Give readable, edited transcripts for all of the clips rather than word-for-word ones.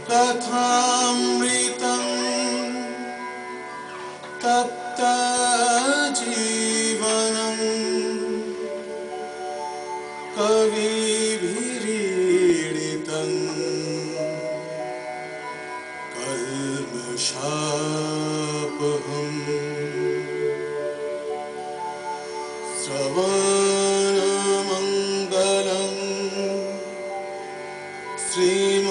कथामृतं तप्त जीवनं कविभिरीडितं कल्मषापहम् श्रवणमङ्गलं श्रीमदाततं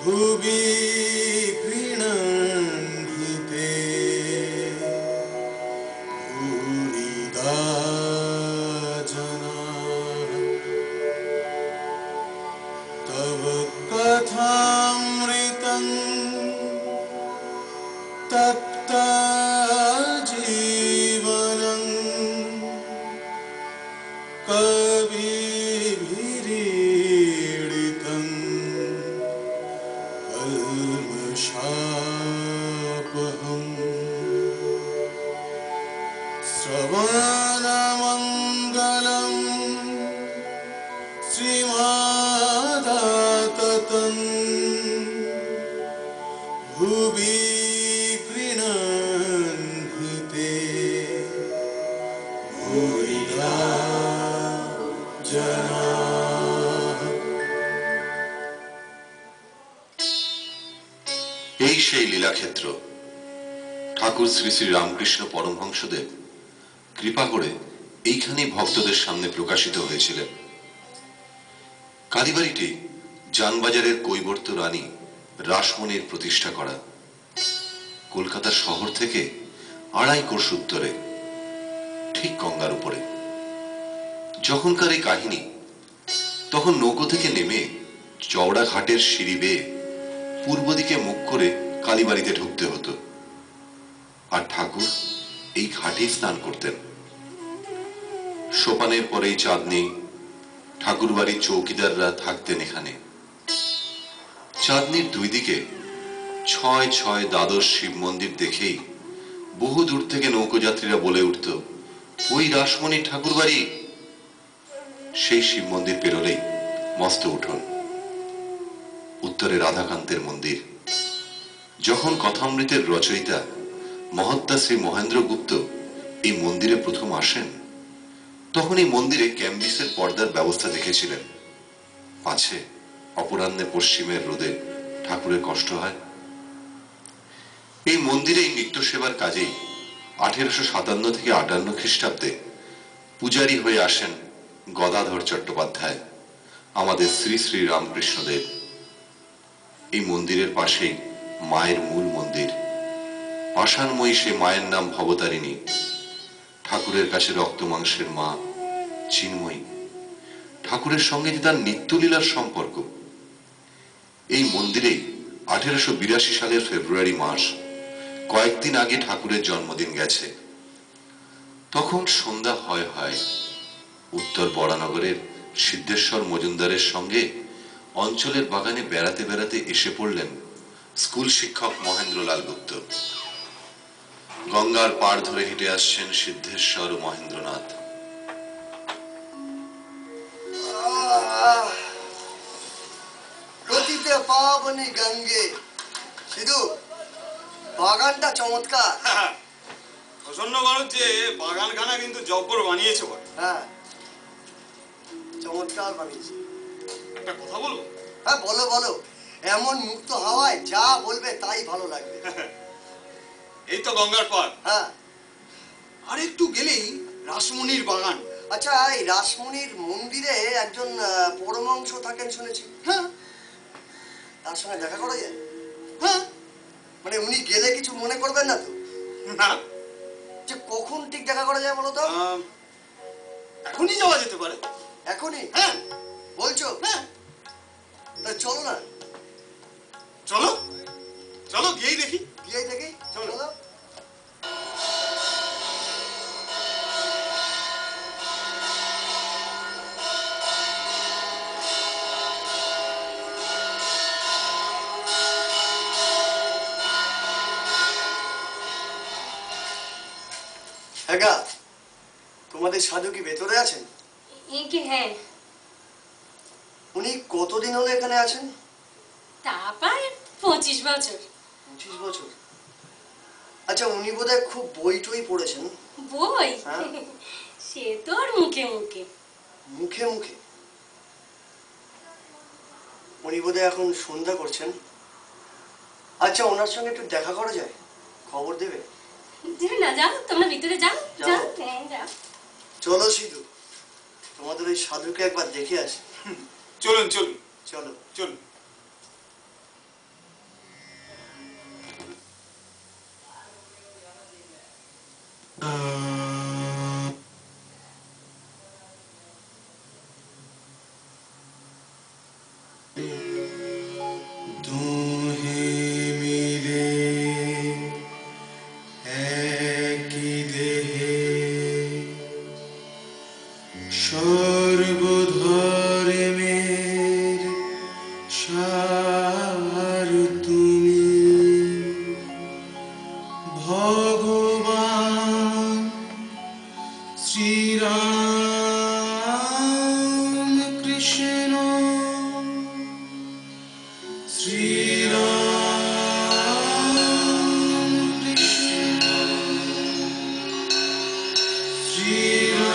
भुवि गृह्णन्ति ते भूरिदा जनाः तव कथामृतं तप्त जीवनं कविभिरीडितं कल्मषापहम् श्रवणमङ्गलं श्रीमदाततं भुवि गृह्णन्ति ते भूरिदा जनाः। এই সেই লীলাক্ষেত্র ঠাকুর শ্রী শ্রী রামকৃষ্ণ পরমহংসদেব কৃপা করে এইখানেই ভক্তদের সামনে প্রকাশিত হয়েছিলেন। কালীবাড়িটি জানবাজারের কৈবর্ত রানী রাসমণির প্রতিষ্ঠা করা। কলকাতা শহর থেকে 2.5 কোষ উত্তরে, ঠিক গঙ্গার উপরে। যখনকার এই কাহিনী, তখন নৌকো থেকে নেমে চওড়া ঘাটের সিঁড়ি বেয়ে পূর্ব দিকে মুখ করে কালীবাড়িতে ঢুকতে হতো, আর ঠাকুর এই ঘাটেই স্নান করতেন। সোপানের পরেই চাঁদনি, ঠাকুর বাড়ির চৌকিদাররা থাকতেন এখানে। চাঁদনির দুই দিকে 6 দ্বাদশ শিব মন্দির দেখেই বহু দূর থেকে নৌকোযাত্রীরা বলে উঠত, ওই রাসমণির ঠাকুর বাড়ি। সেই শিব মন্দির পেরোলেই মস্ত উঠোন, উত্তরে রাধাকান্তের মন্দির। যখন কথামৃতের রচয়িতা মহাত্মা শ্রী মহেন্দ্র গুপ্ত এই মন্দিরে প্রথম আসেন, তখন এই মন্দিরে ক্যাম্বিসের পর্দার ব্যবস্থা দেখেছিলেন, পাছে অপরাহ্নে পশ্চিমের রোদে ঠাকুরের কষ্ট হয়। এই মন্দিরে এই নিত্য সেবার কাজেই 1857 থেকে 58 খ্রিস্টাব্দে পূজারী হয়ে আসেন গদাধর চট্টোপাধ্যায়, আমাদের শ্রী শ্রী রামকৃষ্ণদেব। এই মন্দিরের পাশেই মায়ের মূল মন্দির। পাষাণময়ী সে মায়ের নাম ভবতারিণী। ঠাকুরের কাছে রক্ত মাংসের মা চিন্ময়ী। ঠাকুরের সঙ্গে যে তার নিত্যলীলার সম্পর্ক। এই মন্দিরেই 1882 সালের ফেব্রুয়ারি মাস, কয়েকদিন আগে ঠাকুরের জন্মদিন গেছে। তখন সন্ধ্যা হয় উত্তর বরানগরের সিদ্ধেশ্বর মজুমদারের সঙ্গে অঞ্চলের বাগানে বেড়াতে বেড়াতে এসে পড়লেন স্কুল শিক্ষক মহেন্দ্রলাল গুপ্ত। গঙ্গার পাড় ধরে হেঁটে আসছেন সিদ্ধেশ্বর ও মহেন্দ্রনাথ। গতিতে পাবনি গঙ্গে, সিধু বাগানটা চমৎকার। প্রসন্ন মানুষ যে বাগানখানা কিন্তু জব্বর বানিয়েছে বলে। হ্যাঁ, চমৎকার বানিয়েছে। একটা কথা বলবো? হ্যাঁ, বলো বলো। এমন মুক্ত হাওয়ায় যা বলবে তাই ভালো লাগবে। এই তো গঙ্গার পাড়। হ্যাঁ, আর একটু গেলেই রাসমণির বাগান। আচ্ছা, এই রাসমণির মন্দিরে একজন পরমহংস থাকেন শুনেছি। হ্যাঁ, তার সঙ্গে দেখা করা যায়? হ্যাঁ। মানে উনি গেলে কিছু মনে করবেন না তো? না। যে কখন ঠিক দেখা করা যায় বলো তো? এখনই যাওয়া যেতে পারে। এখনই? হ্যাঁ। বলছো? হ্যাঁ। তা চলো না। চলো চলো, গিয়েই দেখি। গিয়ে দেখি, চলো। তোমাদের সাধু কি ভেতরে আছেন? হ্যাঁ, উনি কতদিন হলো এখানে আছেন? তা প্রায় 25 বছর। 25 বছর। আচ্ছা, উনি বোধহয় খুব বই টই পড়েছেন। বই? হ্যাঁ। সে তোর মুখে মুখে। মুখে মুখে? উনি বোধহয় এখন সন্ধ্যা করছেন। আচ্ছা, ওনার সঙ্গে একটু দেখা করা যায়? খবর দেবে? যাও না, যাও তোমরা ভিতরে যাও। যাও। যাও, হ্যাঁ, যাও। চলো সিধু, তোমাদের ওই সাধুকে একবার দেখে আসি। চলুন চলুন চলো। চলুন। দুহে মিলে একই দেহে সর্বধর্মের সার তুমি, ভগবান শ্রীরাম কৃষ্ণ, শ্রীরাম কৃষ্ণ, শ্রীরাম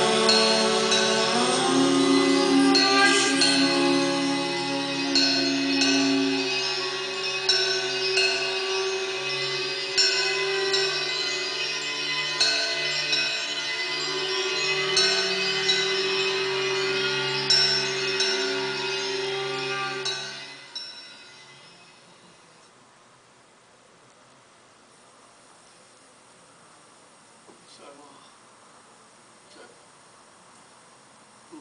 কৃষ্ণ।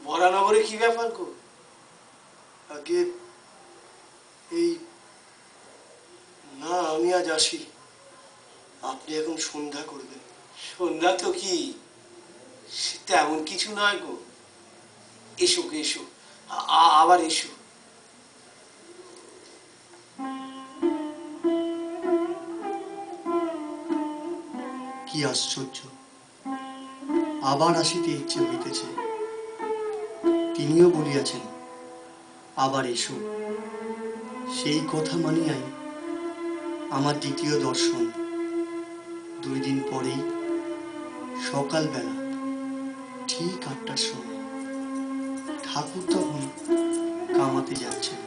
বরানগরে কি ব্যাপার গো? আগে এই না, আমি আজ আসি। আপনি এখন সন্ধ্যা করবেন। সন্ধ্যা তো কি, সে তেমন কিছু নয় গো। এসো গো, এসো, আবার এসো। কি আশ্চর্য, আবার আসিতে ইচ্ছে হইতেছে। তিনিও বলিয়াছেন আবার এসো। সেই কথা মানিয়াই আমার দ্বিতীয় দর্শন। 2 দিন পরেই সকালবেলা ঠিক 8টার সময় ঠাকুর তখন কামাতে যাচ্ছেন।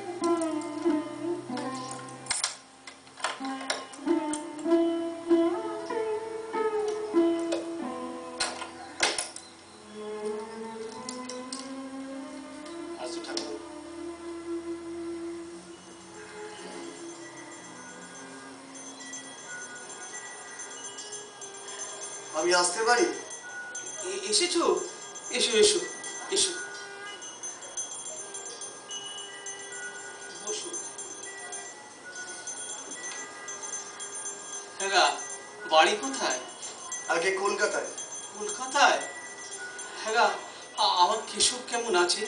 আসো ঠাকুর। আমি আসতে পারি? এসেছো? এসো এসো এসো, বসো। হ্যাঁ, বাড়ি কোথায়? আগে কলকাতায়। কলকাতায়? হ্যাঁ, আমার কেশব কেমন আছে?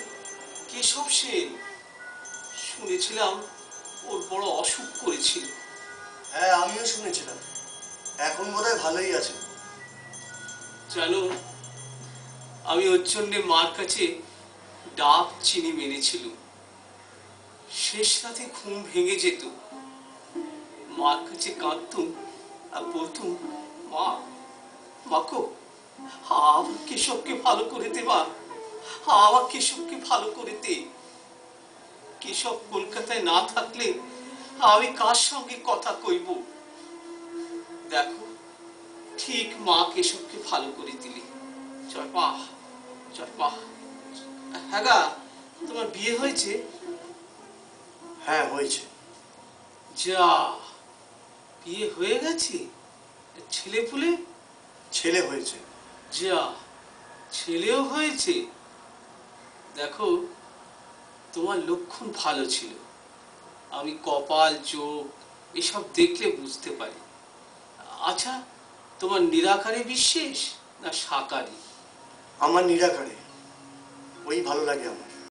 কেশব সেন, শুনেছিলাম ওর বড় অসুখ করেছিল। হ্যাঁ, আমিও শুনেছিলাম। এখন বোধহয় ভালোই আছে। জানো, আমি ওর জন্যে মার কাছে ডাব চিনি মেনেছিল। শেষ রাতে ঘুম ভেঙে যেত, মার কাছে কাঁদতুম আর বলতুম, মা, মাকো আমার কেশবকে ভালো করে দে, মা আমার কেশবকে ভালো করে দে। কেশব কলকাতায় না থাকলে আমি কার সঙ্গে কথা কইব? দেখো, ঠিক মা কেশবকে ভালো করে দিলি। চরপা চরপা। হ্যাঁ গা, তোমার বিয়ে হয়েছে? হ্যাঁ, হয়েছে। যা, বিয়ে হয়ে গেছে? ছেলে পুলে? ছেলে হয়েছে। যা, ছেলেও হয়েছে। দেখো, তোমার লক্ষণ ভালো ছিল। আমি কপাল, চোখ এসব দেখলে বুঝতে পারি। আচ্ছা, তোমার নিরাকারে বিশ্বাস না সাকারে? আমার নিরাকারে, ওই ভালো লাগে আমার।